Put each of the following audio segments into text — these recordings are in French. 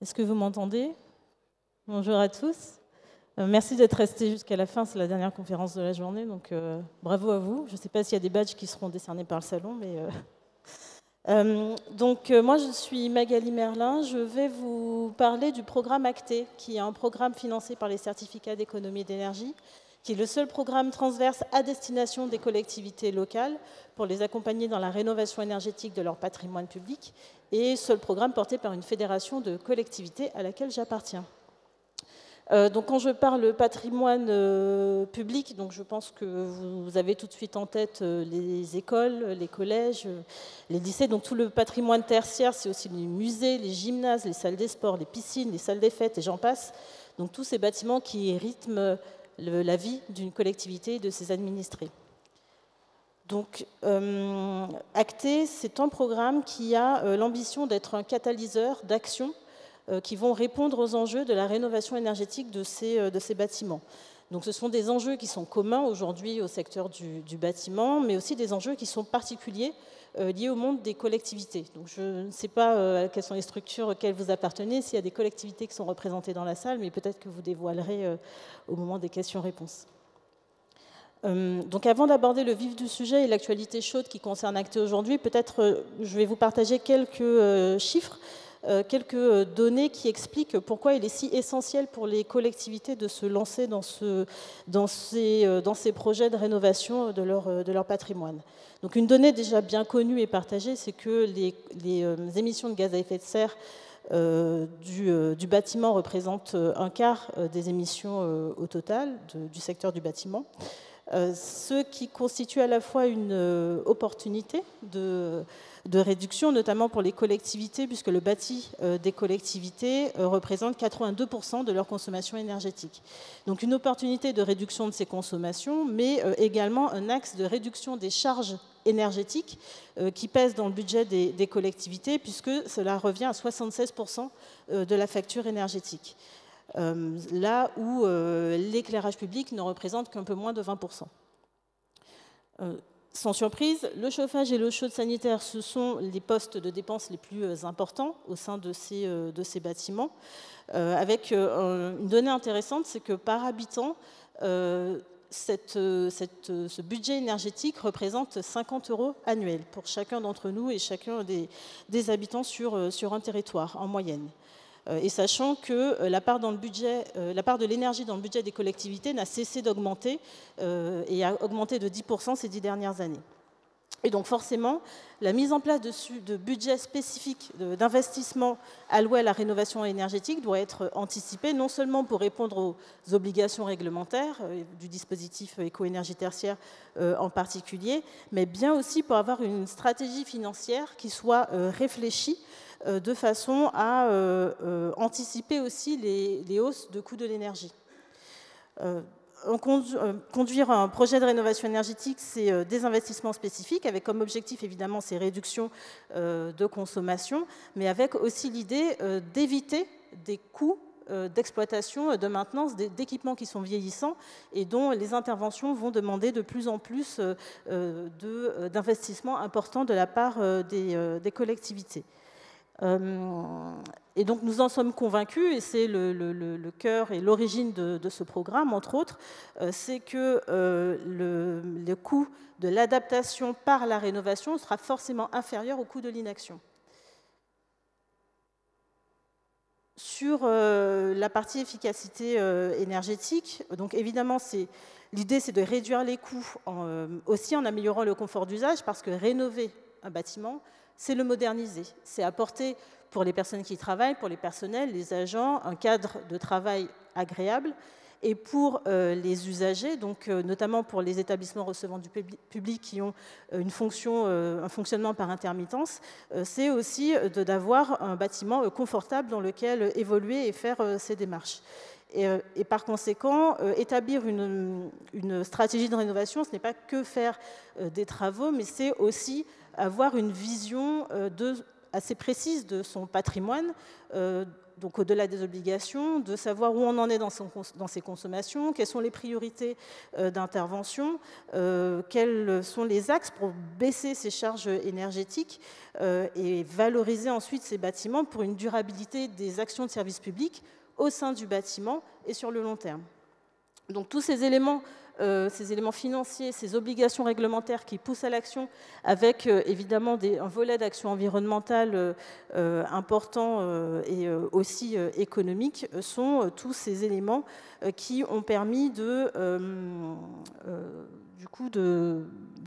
Est-ce que vous m'entendez? Bonjour à tous. Merci d'être restés jusqu'à la fin, c'est la dernière conférence de la journée, donc bravo à vous. Je ne sais pas s'il y a des badges qui seront décernés par le salon, mais... moi je suis Magali Merlin, je vais vous parler du programme ACTE, qui est un programme financé par les certificats d'économie d'énergie, qui est le seul programme transverse à destination des collectivités locales pour les accompagner dans la rénovation énergétique de leur patrimoine public, et seul programme porté par une fédération de collectivités à laquelle j'appartiens. Quand je parle patrimoine public, donc je pense que vous avez tout de suite en tête les écoles, les collèges, les lycées. Donc tout le patrimoine tertiaire, c'est aussi les musées, les gymnases, les salles des sports, les piscines, les salles des fêtes et j'en passe. Donc tous ces bâtiments qui rythment la vie d'une collectivité et de ses administrés. Donc, ACTE, c'est un programme qui a l'ambition d'être un catalyseur d'actions qui vont répondre aux enjeux de la rénovation énergétique de ces bâtiments. Donc ce sont des enjeux qui sont communs aujourd'hui au secteur du bâtiment, mais aussi des enjeux qui sont particuliers liés au monde des collectivités. Donc je ne sais pas quelles sont les structures auxquelles vous appartenez, s'il y a des collectivités qui sont représentées dans la salle, mais peut-être que vous dévoilerez au moment des questions-réponses. Donc avant d'aborder le vif du sujet et l'actualité chaude qui concerne ACTE aujourd'hui, peut-être je vais vous partager quelques chiffres, quelques données qui expliquent pourquoi il est si essentiel pour les collectivités de se lancer dans ces projets de rénovation de leur patrimoine. Donc une donnée déjà bien connue et partagée, c'est que les émissions de gaz à effet de serre du bâtiment représentent un quart des émissions au total du secteur du bâtiment. Ce qui constitue à la fois une opportunité de réduction, notamment pour les collectivités, puisque le bâti des collectivités représente 82% de leur consommation énergétique. Donc une opportunité de réduction de ces consommations, mais également un axe de réduction des charges énergétiques qui pèsent dans le budget des collectivités, puisque cela revient à 76% de la facture énergétique. Là où l'éclairage public ne représente qu'un peu moins de 20%. Sans surprise, le chauffage et l'eau chaude sanitaire, ce sont les postes de dépenses les plus importants au sein de ces bâtiments, avec une donnée intéressante, c'est que par habitant, ce budget énergétique représente 50 € annuels pour chacun d'entre nous et chacun des habitants sur un territoire, en moyenne. Et sachant que la part de l'énergie dans le budget des collectivités n'a cessé d'augmenter et a augmenté de 10% ces 10 dernières années. Et donc forcément, la mise en place de budgets spécifiques d'investissement alloués à la rénovation énergétique doit être anticipée, non seulement pour répondre aux obligations réglementaires du dispositif éco-énergie tertiaire en particulier, mais bien aussi pour avoir une stratégie financière qui soit réfléchie de façon à anticiper aussi les hausses de coûts de l'énergie. Conduire un projet de rénovation énergétique, c'est des investissements spécifiques, avec comme objectif évidemment ces réductions de consommation, mais avec aussi l'idée d'éviter des coûts d'exploitation, de maintenance d'équipements qui sont vieillissants et dont les interventions vont demander de plus en plus d'investissements importants de la part des collectivités. Et donc nous en sommes convaincus, et c'est le cœur et l'origine de ce programme, entre autres, c'est que le coût de l'adaptation par la rénovation sera forcément inférieur au coût de l'inaction. Sur la partie efficacité énergétique, donc évidemment l'idée c'est de réduire les coûts aussi en améliorant le confort d'usage, parce que rénover un bâtiment, c'est le moderniser, c'est apporter pour les personnes qui y travaillent, pour les personnels, les agents, un cadre de travail agréable, et pour les usagers, donc notamment pour les établissements recevant du public qui ont un fonctionnement par intermittence, c'est aussi d'avoir un bâtiment confortable dans lequel évoluer et faire ces démarches. Et par conséquent, établir une stratégie de rénovation, ce n'est pas que faire des travaux, mais c'est aussi avoir une vision assez précise de son patrimoine donc au-delà des obligations, de savoir où on en est dans ses consommations, quelles sont les priorités d'intervention, quels sont les axes pour baisser ses charges énergétiques et valoriser ensuite ces bâtiments pour une durabilité des actions de service public au sein du bâtiment et sur le long terme. Donc tous ces éléments financiers, ces obligations réglementaires qui poussent à l'action, avec évidemment un volet d'action environnementale important et aussi économique, sont tous ces éléments qui ont permis de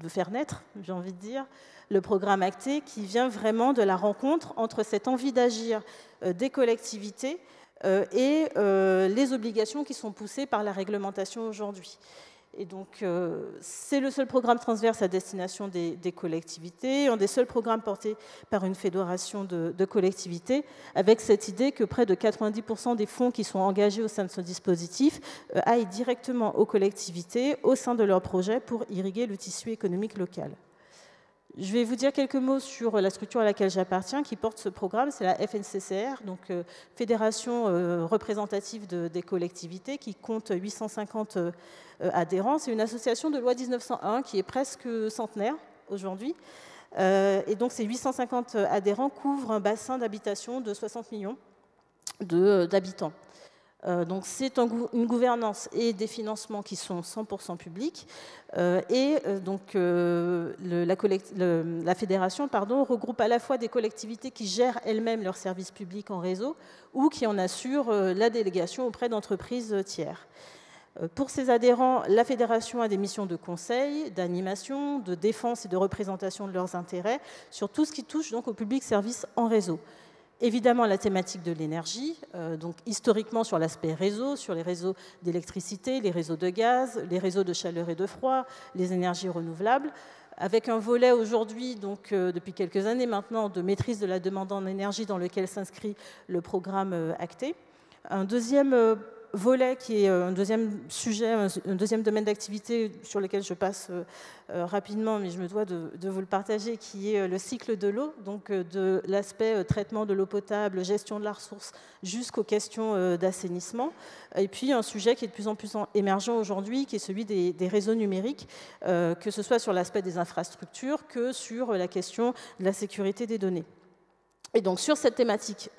faire naître, j'ai envie de dire, le programme ACTE, qui vient vraiment de la rencontre entre cette envie d'agir des collectivités et les obligations qui sont poussées par la réglementation aujourd'hui. Et donc, c'est le seul programme transverse à destination des collectivités, un des seuls programmes portés par une fédération de collectivités, avec cette idée que près de 90% des fonds qui sont engagés au sein de ce dispositif aillent directement aux collectivités, au sein de leurs projets, pour irriguer le tissu économique local. Je vais vous dire quelques mots sur la structure à laquelle j'appartiens, qui porte ce programme, c'est la FNCCR, donc Fédération représentative des collectivités, qui compte 850 adhérents. C'est une association de loi 1901 qui est presque centenaire aujourd'hui. Et donc ces 850 adhérents couvrent un bassin d'habitation de 60 millions d'habitants. Donc c'est une gouvernance et des financements qui sont 100% publics. La fédération regroupe à la fois des collectivités qui gèrent elles-mêmes leurs services publics en réseau ou qui en assurent la délégation auprès d'entreprises tiers. Pour ses adhérents, la fédération a des missions de conseil, d'animation, de défense et de représentation de leurs intérêts sur tout ce qui touche donc au public service en réseau. Évidemment, la thématique de l'énergie, donc historiquement sur l'aspect réseau, sur les réseaux d'électricité, les réseaux de gaz, les réseaux de chaleur et de froid, les énergies renouvelables, avec un volet aujourd'hui, donc depuis quelques années maintenant, de maîtrise de la demande en énergie dans lequel s'inscrit le programme ACTE. Un deuxième volet qui est un deuxième sujet, un deuxième domaine d'activité sur lequel je passe rapidement, mais je me dois de vous le partager, qui est le cycle de l'eau, donc de l'aspect traitement de l'eau potable, gestion de la ressource, jusqu'aux questions d'assainissement. Et puis un sujet qui est de plus en plus émergent aujourd'hui, qui est celui des réseaux numériques, que ce soit sur l'aspect des infrastructures que sur la question de la sécurité des données. Et donc sur sa thématique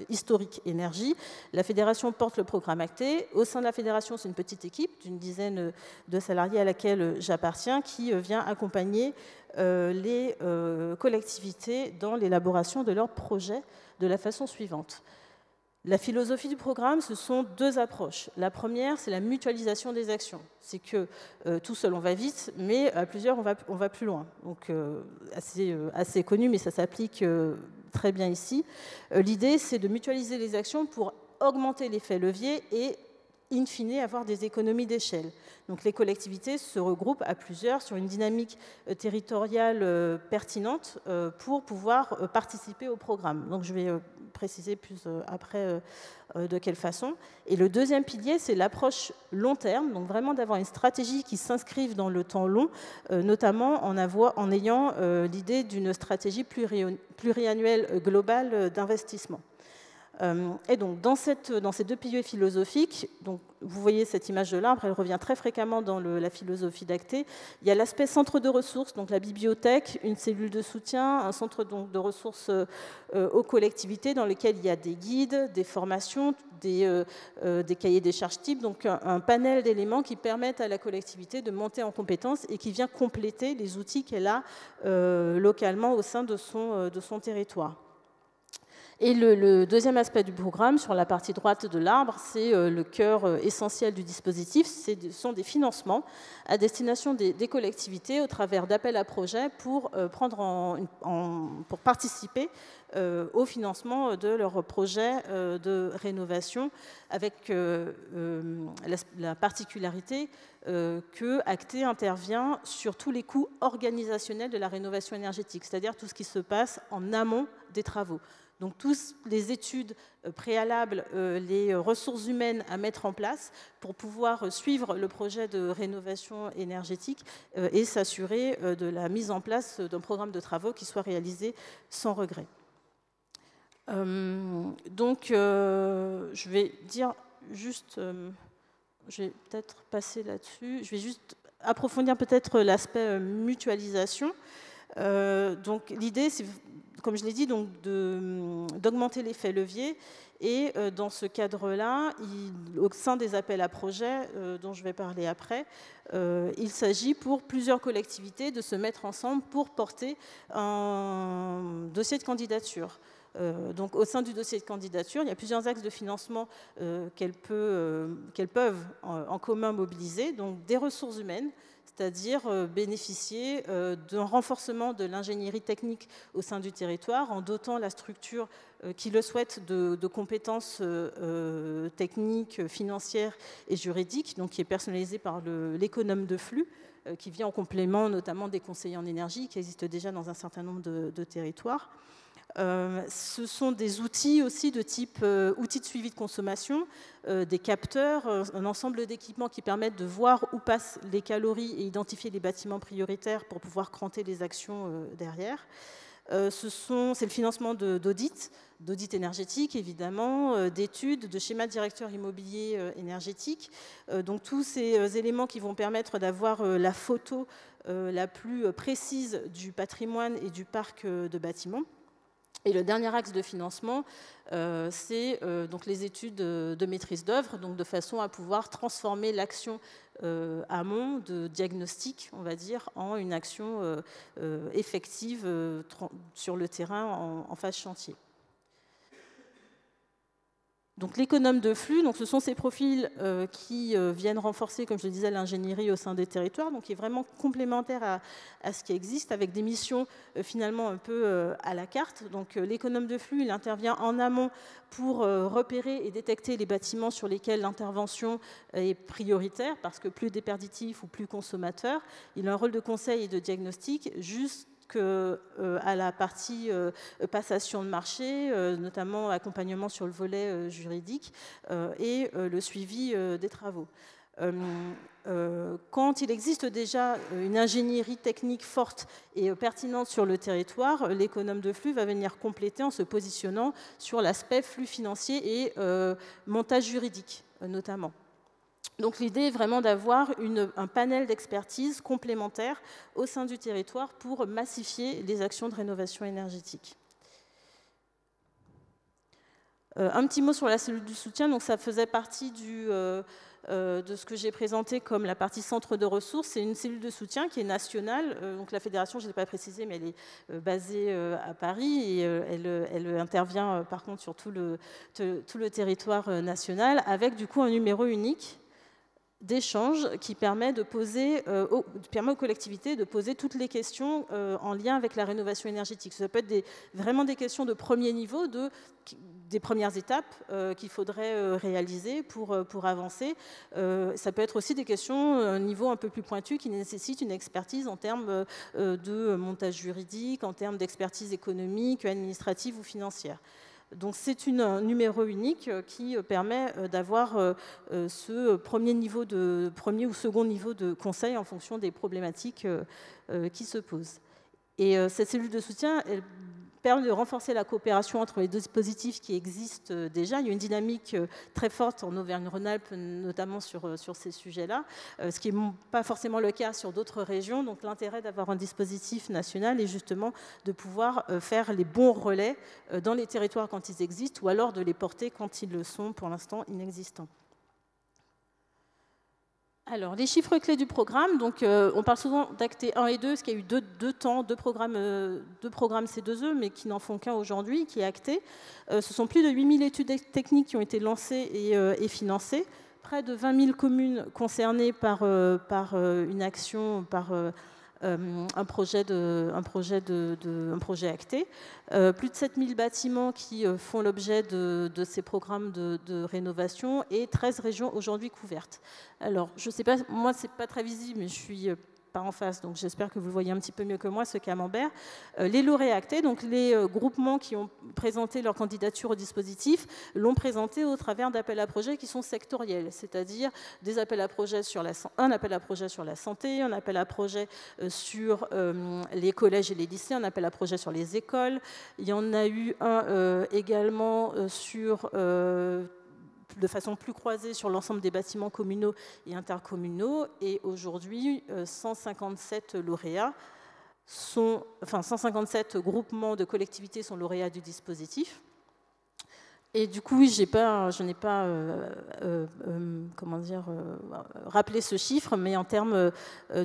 historique énergie, la fédération porte le programme ACTE. Au sein de la fédération, c'est une petite équipe d'une dizaine de salariés à laquelle j'appartiens qui vient accompagner les collectivités dans l'élaboration de leurs projets de la façon suivante. La philosophie du programme, ce sont deux approches. La première, c'est la mutualisation des actions. C'est que tout seul, on va vite, mais à plusieurs, on va plus loin. Donc, assez connu, mais ça s'applique très bien ici. L'idée, c'est de mutualiser les actions pour augmenter l'effet levier et, in fine, avoir des économies d'échelle. Donc, les collectivités se regroupent à plusieurs sur une dynamique territoriale pertinente pour pouvoir participer au programme. Donc, je vais préciser plus après de quelle façon. Et le deuxième pilier, c'est l'approche long terme, donc vraiment d'avoir une stratégie qui s'inscrive dans le temps long, notamment en ayant l'idée d'une stratégie pluriannuelle globale d'investissement. Et donc, dans ces deux piliers philosophiques, donc, vous voyez cette image de l'arbre, elle revient très fréquemment dans la philosophie d'ACTE. Il y a l'aspect centre de ressources, donc la bibliothèque, une cellule de soutien, un centre donc, de ressources aux collectivités dans lequel il y a des guides, des formations, des cahiers des charges types, donc un panel d'éléments qui permettent à la collectivité de monter en compétences et qui vient compléter les outils qu'elle a localement au sein de son territoire. Et le deuxième aspect du programme, sur la partie droite de l'arbre, c'est le cœur essentiel du dispositif, ce sont des financements à destination des collectivités au travers d'appels à projets pour participer au financement de leurs projets de rénovation, avec la particularité que ACTE intervient sur tous les coûts organisationnels de la rénovation énergétique, c'est-à-dire tout ce qui se passe en amont des travaux. Donc, toutes les études préalables, les ressources humaines à mettre en place pour pouvoir suivre le projet de rénovation énergétique et s'assurer de la mise en place d'un programme de travaux qui soit réalisé sans regret. Je vais dire juste, je vais peut-être passer là-dessus, je vais juste approfondir peut-être l'aspect mutualisation. Donc l'idée, c'est, comme je l'ai dit, d'augmenter l'effet levier. Et dans ce cadre-là, au sein des appels à projets, dont je vais parler après, il s'agit pour plusieurs collectivités de se mettre ensemble pour porter un dossier de candidature. Donc, au sein du dossier de candidature, il y a plusieurs axes de financement qu'elles peuvent en commun mobiliser. Donc, des ressources humaines, c'est-à-dire bénéficier d'un renforcement de l'ingénierie technique au sein du territoire en dotant la structure qui le souhaite de compétences techniques, financières et juridiques, donc qui est personnalisée par l'économe de flux, qui vient en complément notamment des conseillers en énergie qui existent déjà dans un certain nombre de territoires. Ce sont des outils aussi de type outils de suivi de consommation, des capteurs, un ensemble d'équipements qui permettent de voir où passent les calories et identifier les bâtiments prioritaires pour pouvoir cranter les actions derrière. C'est le financement d'audits énergétiques évidemment, d'études, de schémas directeurs immobiliers énergétiques. Donc tous ces éléments qui vont permettre d'avoir la photo la plus précise du patrimoine et du parc de bâtiments. Et le dernier axe de financement, c'est donc les études de maîtrise d'œuvre, donc de façon à pouvoir transformer l'action amont de diagnostic, on va dire, en une action effective sur le terrain en phase chantier. Donc l'économe de flux, donc ce sont ces profils qui viennent renforcer, comme je le disais, l'ingénierie au sein des territoires, donc qui est vraiment complémentaire à ce qui existe, avec des missions finalement un peu à la carte. Donc l'économe de flux, il intervient en amont pour repérer et détecter les bâtiments sur lesquels l'intervention est prioritaire, parce que plus déperditif ou plus consommateur. Il a un rôle de conseil et de diagnostic, juste à la partie passation de marché, notamment accompagnement sur le volet juridique et le suivi des travaux. Quand il existe déjà une ingénierie technique forte et pertinente sur le territoire, l'économe de flux va venir compléter en se positionnant sur l'aspect flux financier et montage juridique notamment. Donc l'idée est vraiment d'avoir un panel d'expertise complémentaire au sein du territoire pour massifier les actions de rénovation énergétique. Un petit mot sur la cellule du soutien. Donc ça faisait partie de ce que j'ai présenté comme la partie centre de ressources. C'est une cellule de soutien qui est nationale. Donc la fédération, je ne l'ai pas précisé, mais elle est basée à Paris et elle intervient par contre sur tout le territoire national avec du coup un numéro unique d'échange qui permet aux collectivités de poser toutes les questions en lien avec la rénovation énergétique. Ça peut être vraiment des questions de premier niveau, des premières étapes qu'il faudrait réaliser pour avancer. Ça peut être aussi des questions à un niveau un peu plus pointu qui nécessitent une expertise en termes de montage juridique, en termes d'expertise économique, administrative ou financière. Donc c'est un numéro unique qui permet d'avoir ce premier ou second niveau de conseil en fonction des problématiques qui se posent. Et cette cellule de soutien, elle permet de renforcer la coopération entre les dispositifs qui existent déjà. Il y a une dynamique très forte en Auvergne-Rhône-Alpes, notamment sur ces sujets-là, ce qui n'est pas forcément le cas sur d'autres régions. Donc l'intérêt d'avoir un dispositif national est justement de pouvoir faire les bons relais dans les territoires quand ils existent, ou alors de les porter quand ils le sont pour l'instant inexistants. Alors, les chiffres clés du programme, donc, on parle souvent d'ACTE 1 et 2, parce qu'il y a eu deux programmes C2E, mais qui n'en font qu'un aujourd'hui, qui est ACTE. Ce sont plus de 8000 études techniques qui ont été lancées et financées, près de 20 000 communes concernées par une action, par un projet ACTE, plus de 7000 bâtiments qui font l'objet de ces programmes de rénovation et 13 régions aujourd'hui couvertes. Alors, je ne sais pas, moi, ce n'est pas très visible, mais je suis pas en face, donc j'espère que vous le voyez un petit peu mieux que moi, ce camembert. Les lauréats actés, donc les groupements qui ont présenté leur candidature au dispositif, l'ont présenté au travers d'appels à projets qui sont sectoriels, c'est-à-dire des appels à projets sur un appel à projet sur la santé, un appel à projet sur les collèges et les lycées, un appel à projet sur les écoles. Il y en a eu un également sur de façon plus croisée sur l'ensemble des bâtiments communaux et intercommunaux. Et aujourd'hui, 157 lauréats 157 groupements de collectivités sont lauréats du dispositif. Et du coup, oui, je n'ai pas rappelé ce chiffre, mais en termes,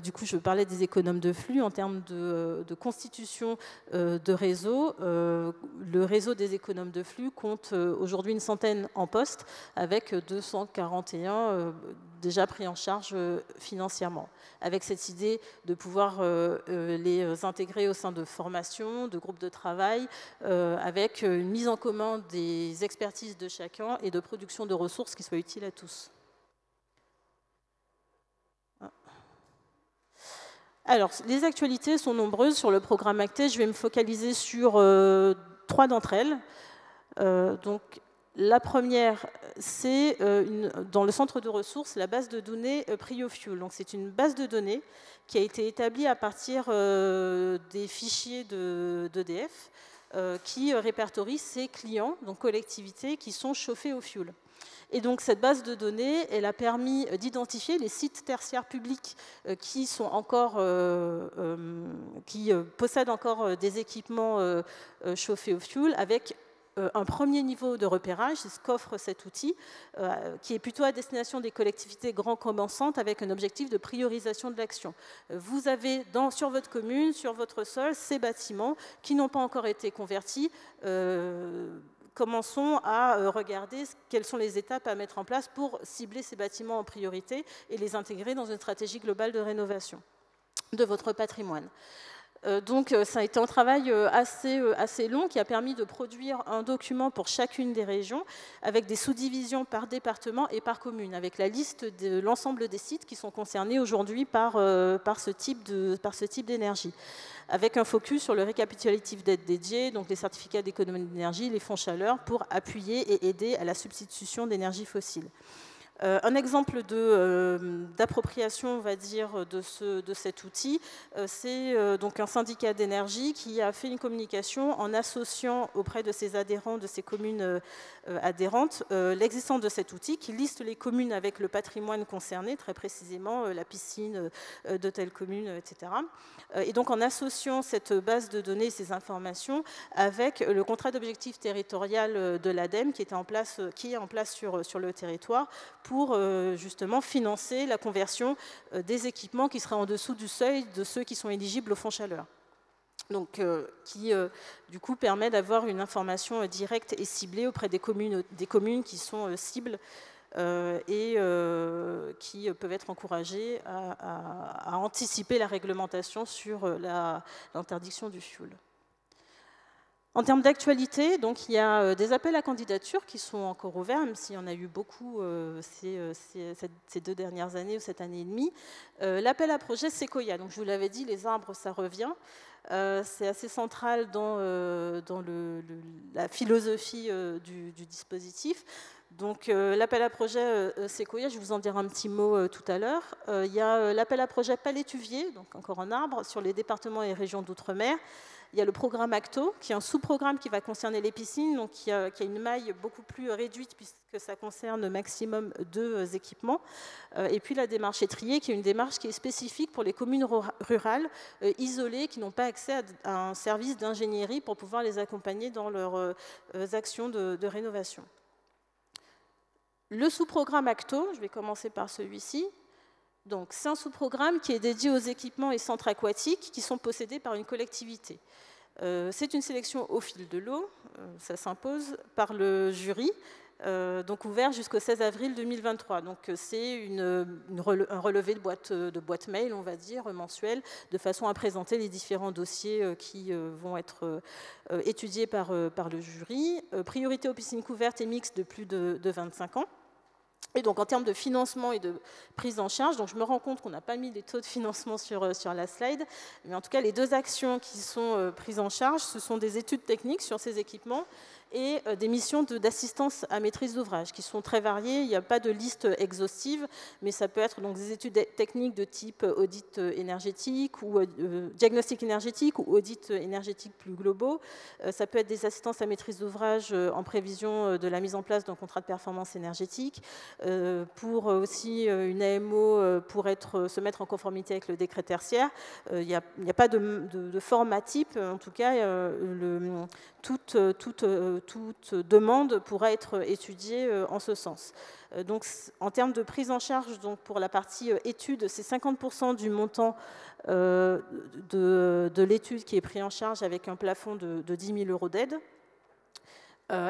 du coup, je parlais des économes de flux, en termes de constitution de réseau, le réseau des économes de flux compte aujourd'hui une centaine en poste, avec 241 déjà pris en charge financièrement, avec cette idée de pouvoir les intégrer au sein de formations, de groupes de travail, avec une mise en commun des expertises de chacun et de production de ressources qui soient utiles à tous. Alors, les actualités sont nombreuses sur le programme acté. Je vais me focaliser sur 3 d'entre elles. Donc, la première, c'est dans le centre de ressources, la base de données PrioFuel. Donc, c'est une base de données qui a été établie à partir des fichiers d'EDF qui répertorie ces clients, donc collectivités, qui sont chauffés au fioul. Et donc cette base de données, elle a permis d'identifier les sites tertiaires publics qui possèdent encore des équipements chauffés au fioul, avec un premier niveau de repérage, c'est ce qu'offre cet outil, qui est plutôt à destination des collectivités grand commençantes, avec un objectif de priorisation de l'action. Vous avez sur votre commune, sur votre sol, ces bâtiments qui n'ont pas encore été convertis. Commençons à regarder quelles sont les étapes à mettre en place pour cibler ces bâtiments en priorité et les intégrer dans une stratégie globale de rénovation de votre patrimoine. Donc ça a été un travail assez long qui a permis de produire un document pour chacune des régions avec des sous-divisions par département et par commune, avec la liste de l'ensemble des sites qui sont concernés aujourd'hui par ce type d'énergie, avec un focus sur le récapitulatif d'aide dédiée, donc les certificats d'économie d'énergie, les fonds chaleur, pour appuyer et aider à la substitution d'énergie fossile. Un exemple d'appropriation, on va dire, de cet outil, c'est donc un syndicat d'énergie qui a fait une communication en associant auprès de ses adhérents, de ses communes adhérentes, l'existence de cet outil qui liste les communes avec le patrimoine concerné, très précisément la piscine de telle commune, etc. Et donc en associant cette base de données, ces informations, avec le contrat d'objectif territorial de l'ADEME qui est en place sur le territoire, pour justement financer la conversion des équipements qui seraient en dessous du seuil de ceux qui sont éligibles au fonds chaleur. Donc, qui du coup permet d'avoir une information directe et ciblée auprès des communes qui sont cibles et qui peuvent être encouragées à anticiper la réglementation sur l'interdiction du fioul. En termes d'actualité, donc, il y a des appels à candidature qui sont encore ouverts, même s'il y en a eu beaucoup ces 2 dernières années ou cette année et demie. L'appel à projet Sequoia, donc je vous l'avais dit, les arbres, ça revient. C'est assez central dans la philosophie du dispositif. Donc l'appel à projet Sequoia, je vais vous en dire un petit mot tout à l'heure. Il y a l'appel à projet Palétuvier, donc encore un arbre, sur les départements et régions d'outre-mer. Il y a le programme ACTO, qui est un sous-programme qui va concerner les piscines, donc qui a une maille beaucoup plus réduite puisque ça concerne maximum 2 équipements. Et puis la démarche étrier, qui est une démarche qui est spécifique pour les communes rurales isolées qui n'ont pas accès à un service d'ingénierie pour pouvoir les accompagner dans leurs actions de rénovation. Le sous-programme ACTO, je vais commencer par celui-ci. Donc, c'est un sous-programme qui est dédié aux équipements et centres aquatiques qui sont possédés par une collectivité. C'est une sélection au fil de l'eau, ça s'impose par le jury, donc ouvert jusqu'au 16 avril 2023. Donc c'est un relevé de boîte mail, on va dire, mensuel, de façon à présenter les différents dossiers qui vont être étudiés par le jury. Priorité aux piscines couvertes et mixtes de plus de 25 ans. Et donc, en termes de financement et de prise en charge, donc je me rends compte qu'on n'a pas mis les taux de financement sur la slide, mais en tout cas, les deux actions qui sont prises en charge, ce sont des études techniques sur ces équipements et des missions d'assistance à maîtrise d'ouvrage qui sont très variées. Il n'y a pas de liste exhaustive, mais ça peut être donc des études techniques de type audit énergétique ou diagnostic énergétique ou audit énergétique plus globaux. Ça peut être des assistances à maîtrise d'ouvrage en prévision de la mise en place d'un contrat de performance énergétique, pour aussi une AMO pour se mettre en conformité avec le décret tertiaire. Il n'y a pas de format type, en tout cas, toute demande pourra être étudiée en ce sens. Donc, en termes de prise en charge, donc pour la partie étude, c'est 50% du montant de l'étude qui est pris en charge avec un plafond de 10 000 € d'aide.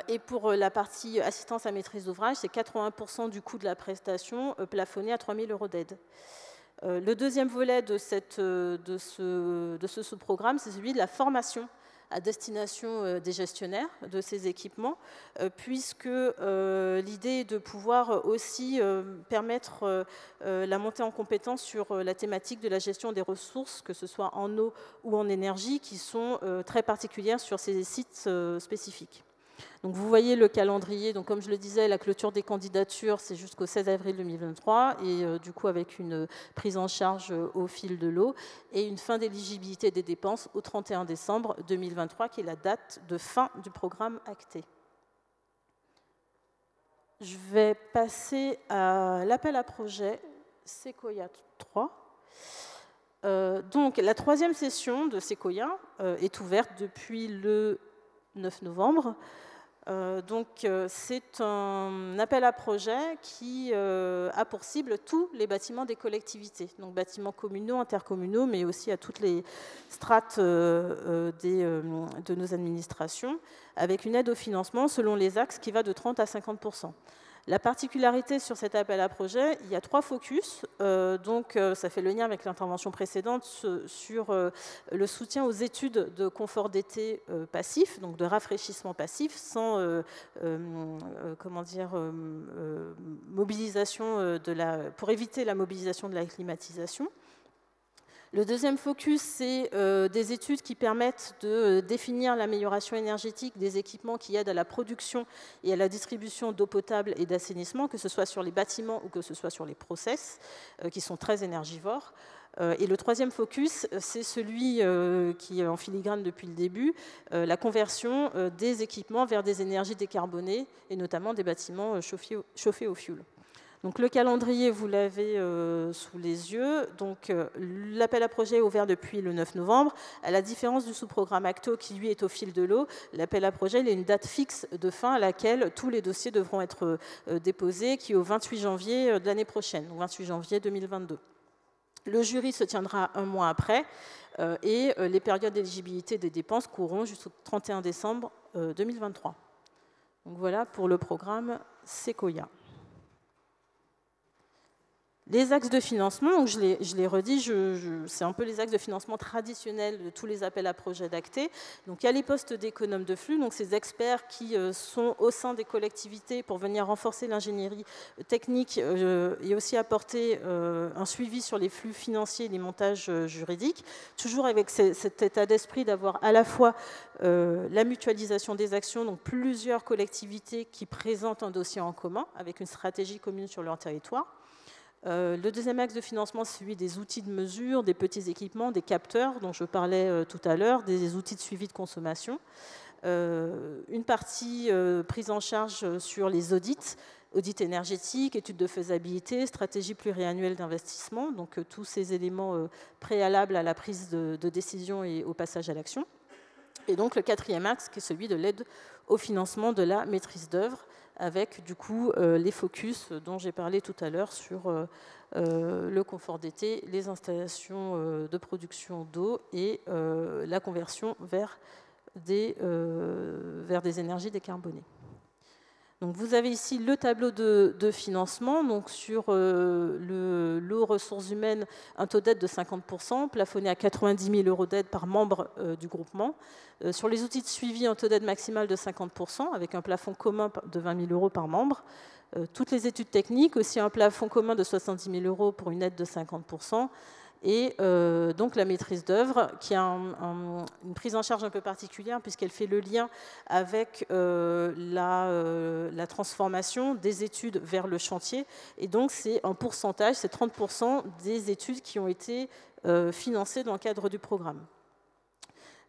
Et pour la partie assistance à maîtrise d'ouvrage, c'est 80% du coût de la prestation plafonné à 3 000 € d'aide. Le deuxième volet de ce sous-programme, c'est celui de la formation à destination des gestionnaires de ces équipements, puisque l'idée est de pouvoir aussi permettre la montée en compétence sur la thématique de la gestion des ressources, que ce soit en eau ou en énergie, qui sont très particulières sur ces sites spécifiques. Donc vous voyez le calendrier, donc comme je le disais, la clôture des candidatures, c'est jusqu'au 16 avril 2023, et du coup avec une prise en charge au fil de l'eau, et une fin d'éligibilité des dépenses au 31 décembre 2023, qui est la date de fin du programme acté. Je vais passer à l'appel à projet Sequoia 3. Donc la troisième session de Sequoia est ouverte depuis le 9 novembre. C'est un appel à projet qui a pour cible tous les bâtiments des collectivités, donc bâtiments communaux, intercommunaux, mais aussi à toutes les strates de nos administrations, avec une aide au financement selon les axes qui va de 30 à 50%. La particularité sur cet appel à projet, il y a 3 focus, ça fait le lien avec l'intervention précédente sur le soutien aux études de confort d'été passif, donc de rafraîchissement passif, sans mobilisation pour éviter la mobilisation de la climatisation. Le deuxième focus, c'est des études qui permettent de définir l'amélioration énergétique des équipements qui aident à la production et à la distribution d'eau potable et d'assainissement, que ce soit sur les bâtiments ou que ce soit sur les process, qui sont très énergivores. Et le troisième focus, c'est celui qui est en filigrane depuis le début, la conversion des équipements vers des énergies décarbonées, et notamment des bâtiments chauffés au fioul. Donc, le calendrier, vous l'avez sous les yeux. L'appel à projet est ouvert depuis le 9 novembre. À la différence du sous-programme ACTO, qui lui est au fil de l'eau, l'appel à projet, il a une date fixe de fin à laquelle tous les dossiers devront être déposés, qui est au 28 janvier de l'année prochaine, donc 28 janvier 2022. Le jury se tiendra un mois après et les périodes d'éligibilité des dépenses courront jusqu'au 31 décembre 2023. Donc voilà pour le programme Sequoia. Les axes de financement, donc je l'ai redit, c'est un peu les axes de financement traditionnels de tous les appels à projets d'ACTé. Donc il y a les postes d'économes de flux, donc ces experts qui sont au sein des collectivités pour venir renforcer l'ingénierie technique et aussi apporter un suivi sur les flux financiers et les montages juridiques, toujours avec cet état d'esprit d'avoir à la fois la mutualisation des actions, donc plusieurs collectivités qui présentent un dossier en commun avec une stratégie commune sur leur territoire. Le deuxième axe de financement, c'est celui des outils de mesure, des petits équipements, des capteurs dont je parlais tout à l'heure, des outils de suivi de consommation. Une partie prise en charge sur les audits énergétiques, études de faisabilité, stratégie pluriannuelle d'investissement, donc tous ces éléments préalables à la prise de décision et au passage à l'action. Et donc le quatrième axe, qui est celui de l'aide au financement de la maîtrise d'œuvre, avec du coup les focus dont j'ai parlé tout à l'heure sur le confort d'été, les installations de production d'eau et la conversion vers des énergies décarbonées. Donc vous avez ici le tableau de financement, donc sur l'eau ressources humaines, un taux d'aide de 50%, plafonné à 90 000 € d'aide par membre du groupement. Sur les outils de suivi, un taux d'aide maximal de 50%, avec un plafond commun de 20 000 € par membre. toutes les études techniques, aussi un plafond commun de 70 000 € pour une aide de 50%, et donc la maîtrise d'œuvre, qui a une prise en charge un peu particulière, puisqu'elle fait le lien avec la transformation des études vers le chantier, et donc c'est un pourcentage, c'est 30% des études qui ont été financées dans le cadre du programme.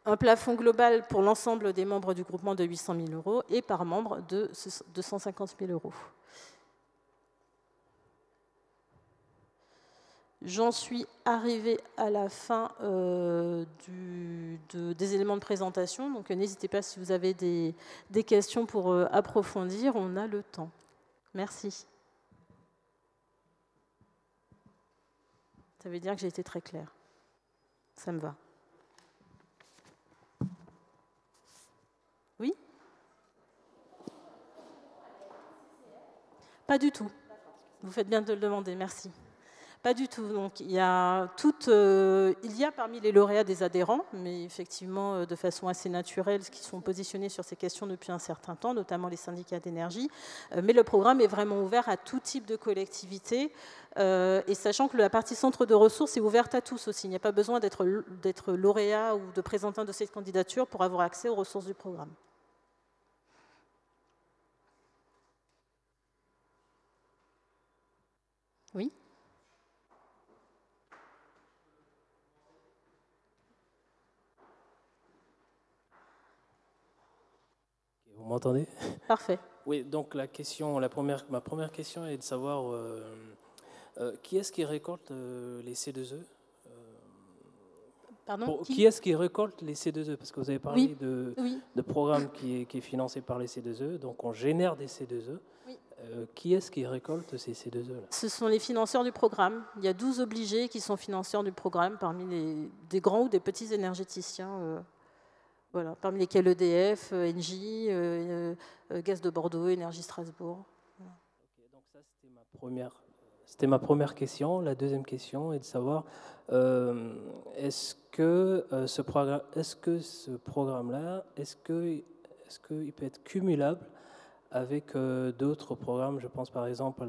Un plafond global pour l'ensemble des membres du groupement de 800 000 € et par membre de 250 000 €. J'en suis arrivée à la fin des éléments de présentation, donc n'hésitez pas si vous avez des questions pour approfondir, on a le temps. Merci. Ça veut dire que j'ai été très claire. Ça me va. Oui ? Pas du tout. Vous faites bien de le demander, merci. Pas du tout. Donc, il y a parmi les lauréats des adhérents, mais effectivement de façon assez naturelle, qui sont positionnés sur ces questions depuis un certain temps, notamment les syndicats d'énergie. Mais le programme est vraiment ouvert à tout type de collectivité. Et sachant que la partie centre de ressources est ouverte à tous aussi. Il n'y a pas besoin d'être lauréat ou de présenter un dossier de candidature pour avoir accès aux ressources du programme. Oui ? Vous m'entendez? Parfait. Oui, donc ma première question est de savoir qui est-ce qui récolte les C2E? Pardon, qui est-ce qui récolte les C2E? Parce que vous avez parlé oui. de programme qui est financé par les C2E, donc on génère des C2E. Oui. Qui est-ce qui récolte ces C2E là? Ce sont les financeurs du programme. Il y a 12 obligés qui sont financeurs du programme, parmi des grands ou des petits énergéticiens. Voilà, parmi lesquels EDF, Engie, Gaz de Bordeaux, Énergie Strasbourg. Voilà. Okay, donc ça, c'était ma première question. La deuxième question est de savoir est-ce que ce programme-là, est-ce qu'il peut être cumulable avec d'autres programmes? Je pense par exemple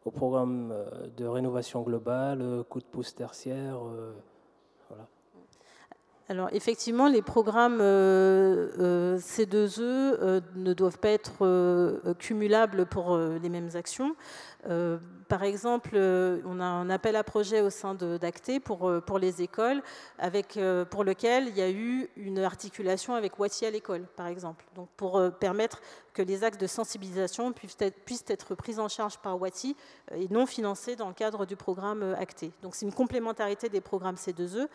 au programme de rénovation globale, coup de pouce tertiaire. Voilà. Alors effectivement, les programmes C2E ne doivent pas être cumulables pour les mêmes actions. Par exemple, on a un appel à projet au sein d'Acté pour les écoles, pour lequel il y a eu une articulation avec Wattier à l'école, par exemple. Donc pour permettre que les axes de sensibilisation puissent être pris en charge par Wattier et non financés dans le cadre du programme Acté. Donc c'est une complémentarité des programmes C2E.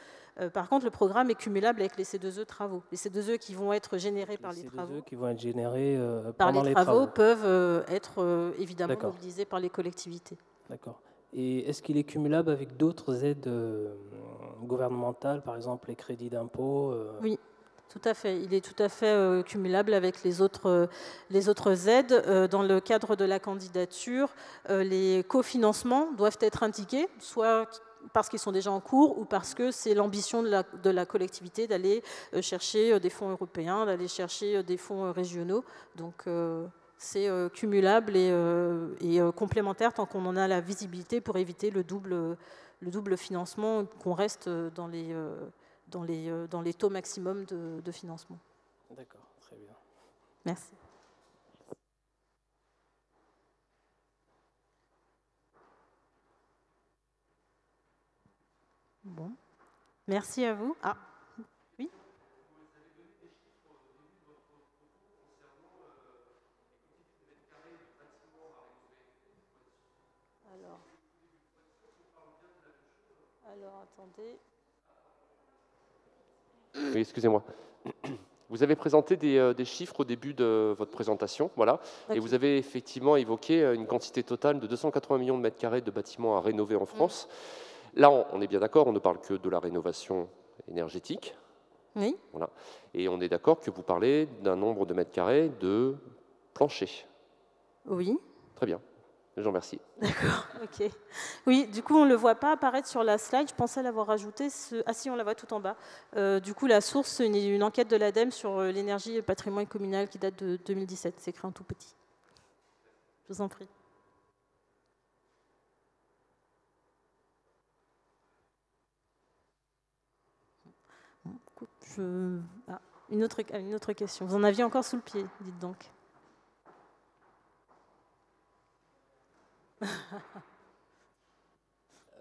Par contre, le programme est cumulable avec les C2E travaux. Les C2E qui vont être générés par les travaux. Les C2E qui vont être générés pendant les travaux peuvent être évidemment D'accord. mobilisés par les collectivités. D'accord. Et est-ce qu'il est cumulable avec d'autres aides gouvernementales, par exemple les crédits d'impôt Oui, tout à fait. Il est tout à fait cumulable avec les autres aides. Dans le cadre de la candidature, les cofinancements doivent être indiqués, soit parce qu'ils sont déjà en cours ou parce que c'est l'ambition de la collectivité d'aller chercher des fonds européens, d'aller chercher des fonds régionaux. Donc c'est cumulable et complémentaire tant qu'on en a la visibilité pour éviter le double financement, qu'on reste dans les taux maximum de financement. D'accord, très bien. Merci. Bon. Merci à vous. Ah, oui. Alors attendez. Oui, excusez-moi. Vous avez présenté des chiffres au début de votre présentation, voilà, okay. Et vous avez effectivement évoqué une quantité totale de 280 millions de mètres carrés de bâtiments à rénover en France. Là, on est bien d'accord, on ne parle que de la rénovation énergétique. Oui. Voilà. Et on est d'accord que vous parlez d'un nombre de mètres carrés de plancher. Oui. Très bien. Je vous remercie. D'accord, ok. Oui, du coup, on ne le voit pas apparaître sur la slide. Je pensais l'avoir rajouté. Ah si, on la voit tout en bas. Du coup, la source, c'est une enquête de l'ADEME sur l'énergie et le patrimoine communal qui date de 2017. C'est écrit en tout petit. Je vous en prie. Une autre question. Vous en aviez encore sous le pied, dites donc.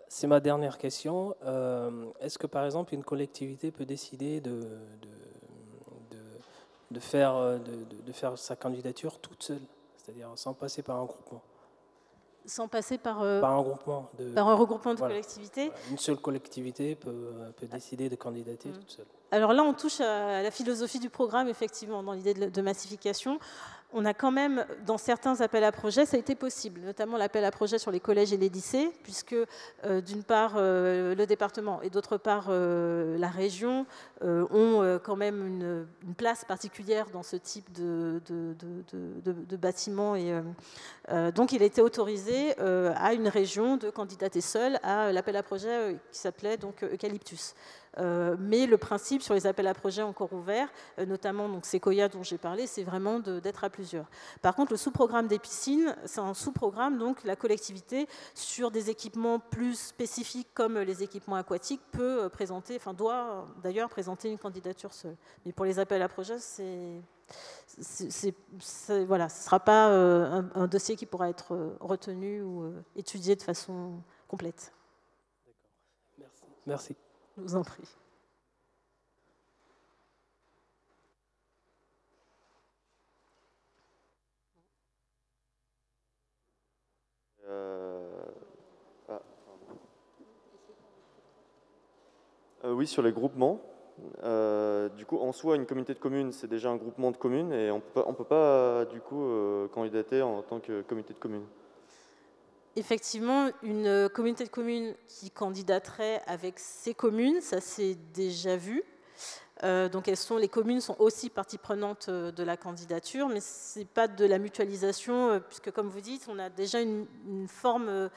C'est ma dernière question. Est-ce que, par exemple, une collectivité peut décider de faire sa candidature toute seule, c'est-à-dire sans passer par un groupement? Sans passer par un groupement par un regroupement de collectivités. Voilà. Une seule collectivité peut décider de candidater toute seule. Alors là, on touche à la philosophie du programme, effectivement, dans l'idée de massification. On a quand même, dans certains appels à projets, ça a été possible, notamment l'appel à projets sur les collèges et les lycées, puisque d'une part, le département et d'autre part, la région ont quand même une place particulière dans ce type de bâtiment. Et donc, il a été autorisé à une région de candidater seule à l'appel à projet qui s'appelait donc Eucalyptus. Mais le principe sur les appels à projets encore ouverts, notamment donc Sequoia dont j'ai parlé, c'est vraiment d'être à plusieurs. Par contre, le sous-programme des piscines, c'est un sous-programme, donc la collectivité, sur des équipements plus spécifiques comme les équipements aquatiques, peut présenter, enfin doit d'ailleurs présenter une candidature seule. Mais pour les appels à projets, voilà, ce ne sera pas un dossier qui pourra être retenu ou étudié de façon complète. D'accord. Merci. Je vous en prie. Oui, sur les groupements. Du coup, en soi, une communauté de communes, c'est déjà un groupement de communes et on peut pas du coup candidater en tant que communauté de communes. Effectivement, une communauté de communes qui candidaterait avec ses communes, ça s'est déjà vu. Donc les communes sont aussi partie prenante de la candidature, mais ce n'est pas de la mutualisation, puisque comme vous dites, on a déjà une forme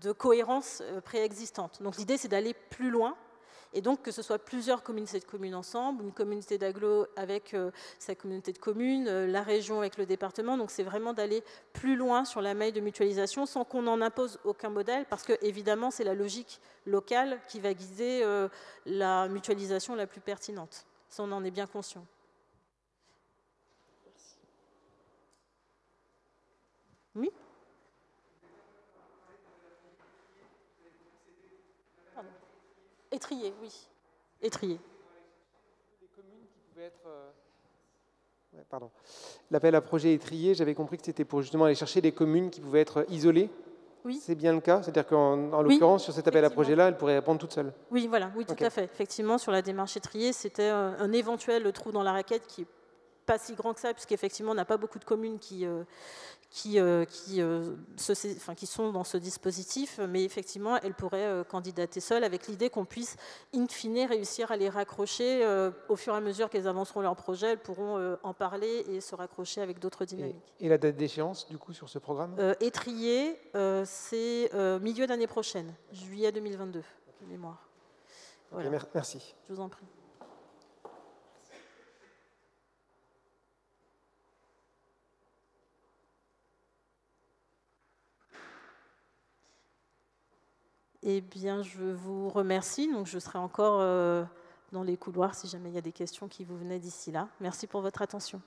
de cohérence préexistante. Donc l'idée, c'est d'aller plus loin. Et donc, que ce soit plusieurs communautés de communes ensemble, une communauté d'agglo avec sa communauté de communes, la région avec le département. Donc, c'est vraiment d'aller plus loin sur la maille de mutualisation sans qu'on n'en impose aucun modèle, parce que, évidemment, c'est la logique locale qui va guider la mutualisation la plus pertinente. Ça, on en est bien conscient. Oui ? Étrier, oui. Étrier. Les communes qui pouvaient être... Pardon. L'appel à projet étrier, j'avais compris que c'était pour justement aller chercher les communes qui pouvaient être isolées. Oui. C'est bien le cas? C'est-à-dire qu'en l'occurrence, sur cet appel à projet-là, elle pourrait répondre toute seule? Oui, voilà, oui, tout à fait. Effectivement, sur la démarche étrier, c'était un éventuel trou dans la raquette qui n'est pas si grand que ça, puisqu'effectivement, on n'a pas beaucoup de communes qui sont dans ce dispositif, mais effectivement, elles pourraient candidater seules avec l'idée qu'on puisse, in fine, réussir à les raccrocher au fur et à mesure qu'elles avanceront leur projet, elles pourront en parler et se raccrocher avec d'autres dynamiques. Et la date d'échéance, du coup, sur ce programme? Étrier, c'est milieu d'année prochaine, juillet 2022, de mémoire. Voilà. Okay, merci. Je vous en prie. Eh bien, je vous remercie. Donc, je serai encore dans les couloirs si jamais il y a des questions qui vous venaient d'ici là. Merci pour votre attention.